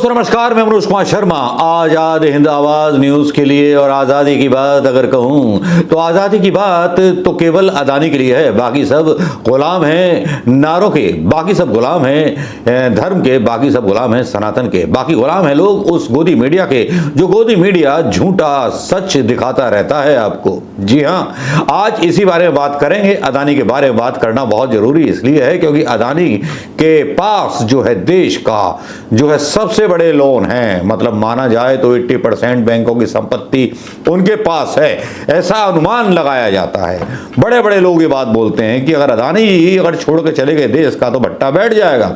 दोस्तों नमस्कार, मैं मनोज कुमार शर्मा। आजाद हिंद आवाज न्यूज के लिए और आजादी की बात अगर कहूं तो आजादी की बात तो केवल अदानी के लिए है। बाकी सब गुलाम हैं नारों के, बाकी सब गुलाम हैं धर्म के, बाकी सब गुलाम हैं सनातन के, बाकी गुलाम हैं लोग उस गोदी मीडिया के जो गोदी मीडिया झूठा सच दिखाता रहता है आपको। जी हाँ, आज इसी बारे में बात करेंगे। अदानी के बारे में बात करना बहुत जरूरी इसलिए है क्योंकि अदानी के पास जो है देश का जो है सबसे बड़े लोन है। मतलब माना जाए तो 80% बैंकों की संपत्ति उनके पास है, ऐसा अनुमान लगाया जाता है। बड़े बड़े लोग ये बात बोलते हैं कि अगर अदानी ही अगर छोड़ के चले गए देश का तो भट्टा बैठ जाएगा।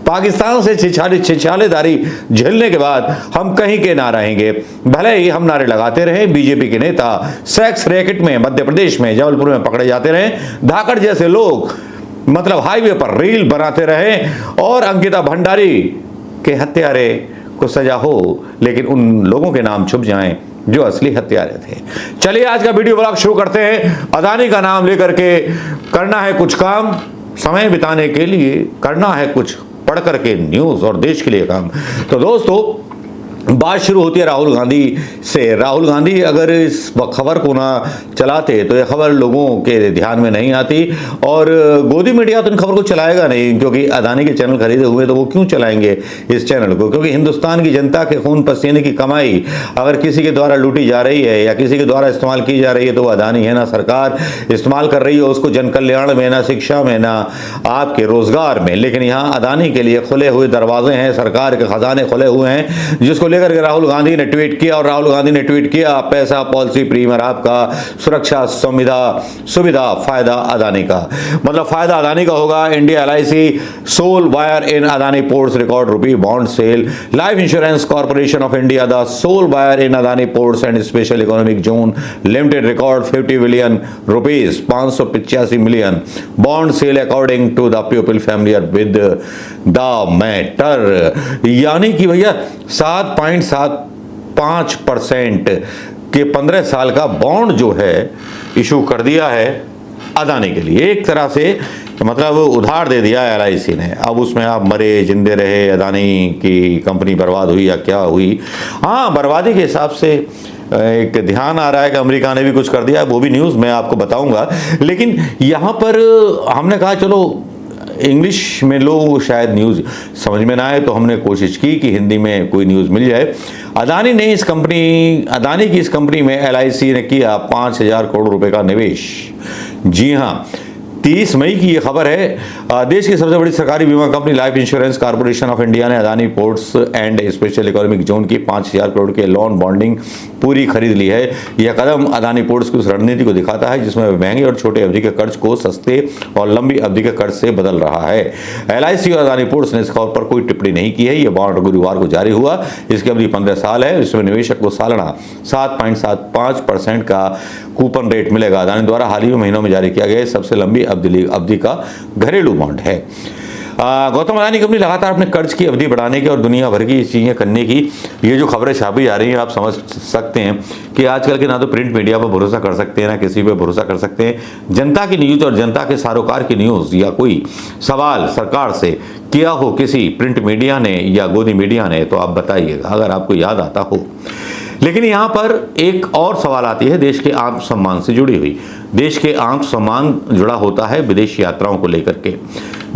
पाकिस्तान से छिछालेदारी झेलने के बाद हम कहीं के ना रहेंगे। भले ही हम नारे लगाते रहे, बीजेपी के नेता सेक्स रैकेट में मध्य प्रदेश में जबलपुर में पकड़े जाते रहे, धाकड़ जैसे लोग मतलब हाईवे पर रील बनाते रहे और अंकिता भंडारी के हत्यारे को सजा हो, लेकिन उन लोगों के नाम छुप जाएं जो असली हत्यारे थे। चलिए आज का वीडियो ब्लॉग शुरू करते हैं। अदानी का नाम लेकर के करना है कुछ काम, समय बिताने के लिए करना है कुछ पढ़ करके न्यूज और देश के लिए काम। तो दोस्तों बात शुरू होती है राहुल गांधी से। राहुल गांधी अगर इस खबर को ना चलाते तो यह खबर लोगों के ध्यान में नहीं आती और गोदी मीडिया तो इन खबर को चलाएगा नहीं, क्योंकि अदानी के चैनल खरीदे हुए तो वो क्यों चलाएंगे इस चैनल को? क्योंकि हिंदुस्तान की जनता के खून पसीने की कमाई अगर किसी के द्वारा लूटी जा रही है या किसी के द्वारा इस्तेमाल की जा रही है तो वो अदानी है ना सरकार इस्तेमाल कर रही है उसको जन कल्याण में, ना शिक्षा में, ना आपके रोजगार में। लेकिन यहाँ अदानी के लिए खुले हुए दरवाजे हैं, सरकार के खजाने खुले हुए हैं, जिसको लेकर के राहुल गांधी ने ट्वीट किया। और राहुल गांधी ने ट्वीट किया, पैसा पॉलिसी प्रीमियर आपका, सुरक्षा सुविधा फायदा अदानी का। मतलब फायदा अदानी का होगा। India LIC sole buyer in Adani ports record rupee bond sale. Life insurance corporation of India the sole buyer in Adani ports and special economic zone limited record 50 billion rupees 585 million bond sale according to the people familiar with the matter. यानी कि भैया 7.75% के 15 साल का bond जो है issue कर दिया है अदानी के लिए। एक तरह से मतलब उधार दे दिया है LIC ने। अब उसमें आप मरे जिंदे रहे, अदानी की कंपनी बर्बाद हुई या क्या हुई, हाँ बर्बादी के हिसाब से एक ध्यान आ रहा है कि अमेरिका ने भी कुछ कर दिया, वो भी न्यूज़ मैं आपको बताऊंगा। लेकिन यहाँ पर हमने कहा चलो इंग्लिश में लोगों को शायद न्यूज़ समझ में ना आए तो हमने कोशिश की कि हिंदी में कोई न्यूज़ मिल जाए। अदानी की इस कंपनी में LIC ने किया 5,000 करोड़ रुपए का निवेश। जी हाँ, 30 मई की ये खबर है। देश की सबसे बड़ी सरकारी बीमा company life insurance corporation of India ने Adani ports and special economic zone की 5,000 करोड़ के लोन बॉन्डिंग पूरी खरीद ली है। यह कदम अदानी पोर्ट्स की उस रणनीति को दिखाता है जिसमें महंगे और छोटे अवधि के कर्ज को सस्ते और लंबी अवधि के कर्ज से बदल रहा है। LIC और अदानी पोर्ट्स ने इस खबर पर कोई टिप्पणी नहीं की है। यह बॉन्ड गुरुवार को जारी हुआ। इसकी अवधि 15 साल है। इसमें निवेशक को सालाना 7.75% का कूपन रेट मिलेगा। अदानी द्वारा हाल ही महीनों में जारी किया गया सबसे लंबी अवधि का घरेलू बॉन्ड है। गौतम अदानी कंपनी लगातार अपने कर्ज की अवधि बढ़ाने की और दुनिया भर की चीजें करने की ये जो खबरें छापी जा रही हैं, आप समझ सकते हैं कि आजकल के ना तो प्रिंट मीडिया पर भरोसा कर सकते हैं ना किसी पे भरोसा कर सकते हैं। जनता की न्यूज और जनता के सरोकार की न्यूज या कोई सवाल सरकार से किया हो किसी प्रिंट मीडिया ने या गोदी मीडिया ने तो आप बताइएगा अगर आपको याद आता हो। लेकिन यहाँ पर एक और सवाल आती है देश के आत्म सम्मान से जुड़ी हुई। देश के आत्म सम्मान जुड़ा होता है विदेश यात्राओं को लेकर के,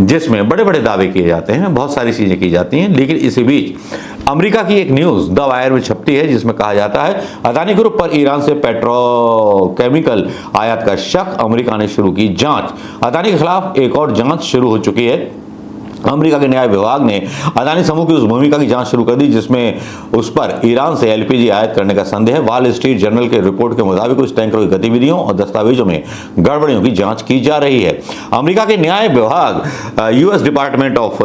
जिसमें बड़े बड़े दावे किए जाते हैं, बहुत सारी चीजें की जाती हैं। लेकिन इसी बीच अमेरिका की एक न्यूज द वायर में छपती है जिसमें कहा जाता है अदानी ग्रुप पर ईरान से पेट्रोकेमिकल आयात का शक, अमेरिका ने शुरू की जांच। अदानी के खिलाफ एक और जांच शुरू हो चुकी है। अमेरिका के न्याय विभाग ने अदानी समूह की उस भूमिका की जांच शुरू कर दी जिसमें उस पर ईरान से LPG आयात करने का संदेह है। वॉल स्ट्रीट जर्नल के रिपोर्ट के मुताबिक उस टैंकर की गतिविधियों और दस्तावेजों में गड़बड़ियों की जांच की जा रही है। अमेरिका के न्याय विभाग US डिपार्टमेंट ऑफ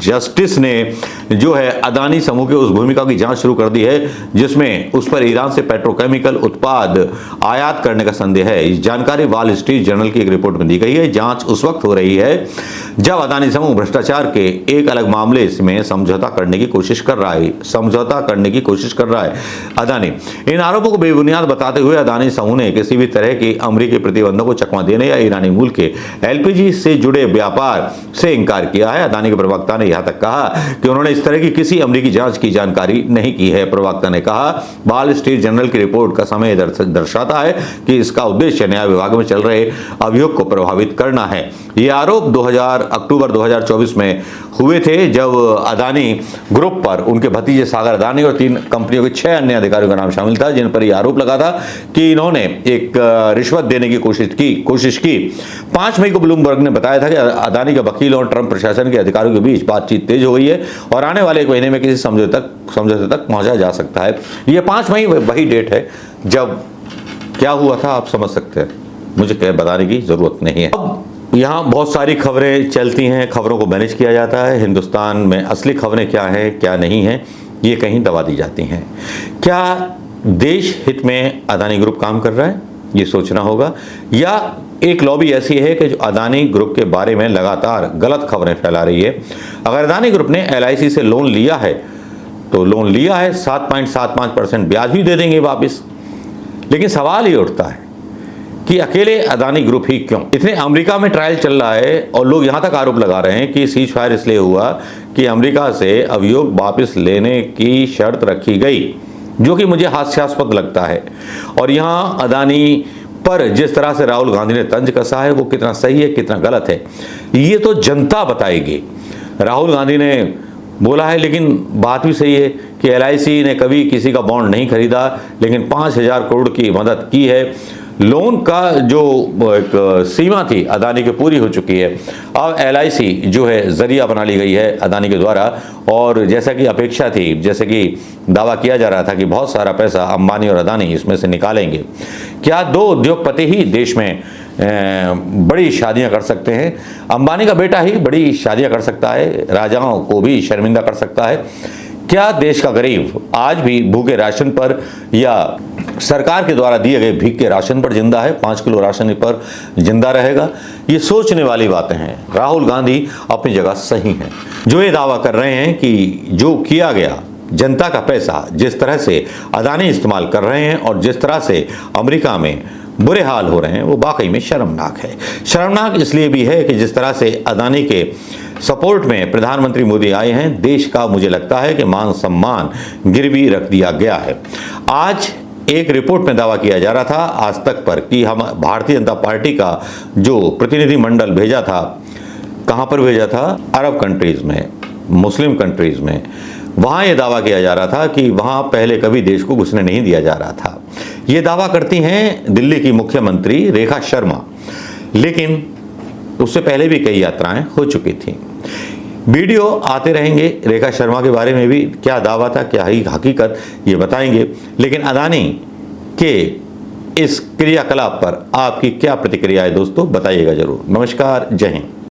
जस्टिस ने जो है अदानी समूह की उस भूमिका की जांच शुरू कर दी है जिसमें उस पर ईरान से पेट्रोकेमिकल उत्पाद आयात करने का संदेह है। इस जानकारी वॉल स्ट्रीट जर्नल की एक रिपोर्ट में दी गई है। जांच उस वक्त हो रही है जब अदानी समूह भ्रष्टाचार के एक अलग मामले में समझौता करने की कोशिश कर रहा है। अदानी इन आरोपों को बेबुनियाद बताते हुए अदानी समूह ने किसी भी तरह के अमेरिकी प्रतिबंधों को चकमा देने या ईरानी मूल के LPG से जुड़े व्यापार से इंकार किया है। अदानी के प्रवक्ता ने यहां तक कहा कि उन्होंने इस इस तरह की किसी अमरीकी जांच की जानकारी नहीं की है। प्रवक्ता ने कहा, वॉल स्ट्रीट जर्नल की रिपोर्ट का समय दर्शाता है कि इसका उद्देश्य न्याय विभाग में चल रहे अभियोग को प्रभावित करना है। ये आरोप अक्टूबर 2024 में हुए थे, जब अदानी ग्रुप पर उनके भतीजे सागर अदानी और 3 कंपनियों के 6 अन्य अधिकारियों का नाम शामिल था, जिन पर यह आरोप लगा था कि इन्होंने एक रिश्वत देने की कोशिश की। 5 मई को ब्लूमबर्ग ने बताया था कि अदानी के वकील और ट्रंप प्रशासन के अधिकारियों के बीच बातचीत तेज हो गई है और आने वाले 1 महीने में किसी समझौते तक पहुंचा जा सकता है। ये 5 मई वही डेट है जब क्या हुआ था, आप समझ सकते हैं, मुझे क्या बताने की जरूरत नहीं है। अब यहाँ बहुत सारी खबरें चलती हैं, खबरों को मैनेज किया जाता है। हिंदुस्तान में असली खबरें क्या हैं क्या नहीं हैं, ये कहीं दबा दी जाती हैं। क्या देश हित में अदानी ग्रुप काम कर रहा है, ये सोचना होगा, या एक लॉबी ऐसी है कि जो अदानी ग्रुप के बारे में लगातार गलत खबरें फैला रही है। अगर अदानी ग्रुप ने LIC से लोन लिया है तो लोन लिया है, 7.75% ब्याज भी दे देंगे वापस। लेकिन सवाल ये उठता है कि अकेले अदानी ग्रुप ही क्यों? इतने अमेरिका में ट्रायल चल रहा है और लोग यहाँ तक आरोप लगा रहे हैं कि सीज फायर इसलिए हुआ कि अमेरिका से अभियोग वापस लेने की शर्त रखी गई, जो कि मुझे हास्यास्पद लगता है। और यहाँ अदानी पर जिस तरह से राहुल गांधी ने तंज कसा है, वो कितना सही है कितना गलत है, ये तो जनता बताएगी। राहुल गांधी ने बोला है, लेकिन बात भी सही है कि LIC ने कभी किसी का बॉन्ड नहीं खरीदा, लेकिन 5,000 करोड़ की मदद की है। लोन का जो एक सीमा थी अदानी की पूरी हो चुकी है। अब LIC जो है जरिया बना ली गई है अदानी के द्वारा, और जैसा कि अपेक्षा थी, जैसे कि दावा किया जा रहा था कि बहुत सारा पैसा अंबानी और अदानी इसमें से निकालेंगे। क्या 2 उद्योगपति ही देश में बड़ी शादियां कर सकते हैं? अंबानी का बेटा ही बड़ी शादियां कर सकता है, राजाओं को भी शर्मिंदा कर सकता है। क्या देश का गरीब आज भी भूखे राशन पर या सरकार के द्वारा दिए गए भीख के राशन पर जिंदा है? 5 किलो राशन पर जिंदा रहेगा? ये सोचने वाली बातें हैं। राहुल गांधी अपनी जगह सही हैं, जो ये दावा कर रहे हैं कि जो किया गया जनता का पैसा जिस तरह से अदानी इस्तेमाल कर रहे हैं और जिस तरह से अमेरिका में बुरे हाल हो रहे हैं, वो वाकई में शर्मनाक है। शर्मनाक इसलिए भी है कि जिस तरह से अदानी के सपोर्ट में प्रधानमंत्री मोदी आए हैं, देश का मुझे लगता है कि मान सम्मान गिरवी रख दिया गया है। आज एक रिपोर्ट में दावा किया जा रहा था आज तक पर कि हम भारतीय जनता पार्टी का जो प्रतिनिधिमंडल भेजा था, कहाँ पर भेजा था? अरब कंट्रीज में, मुस्लिम कंट्रीज में। वहाँ ये दावा किया जा रहा था कि वहाँ पहले कभी देश को घुसने नहीं दिया जा रहा था। ये दावा करती हैं दिल्ली की मुख्यमंत्री रेखा शर्मा, लेकिन उससे पहले भी कई यात्राएं हो चुकी थी। वीडियो आते रहेंगे रेखा शर्मा के बारे में भी, क्या दावा था क्या ही हकीकत, ये बताएंगे। लेकिन अदानी के इस क्रियाकलाप पर आपकी क्या प्रतिक्रिया है दोस्तों, बताइएगा जरूर। नमस्कार, जय हिंद।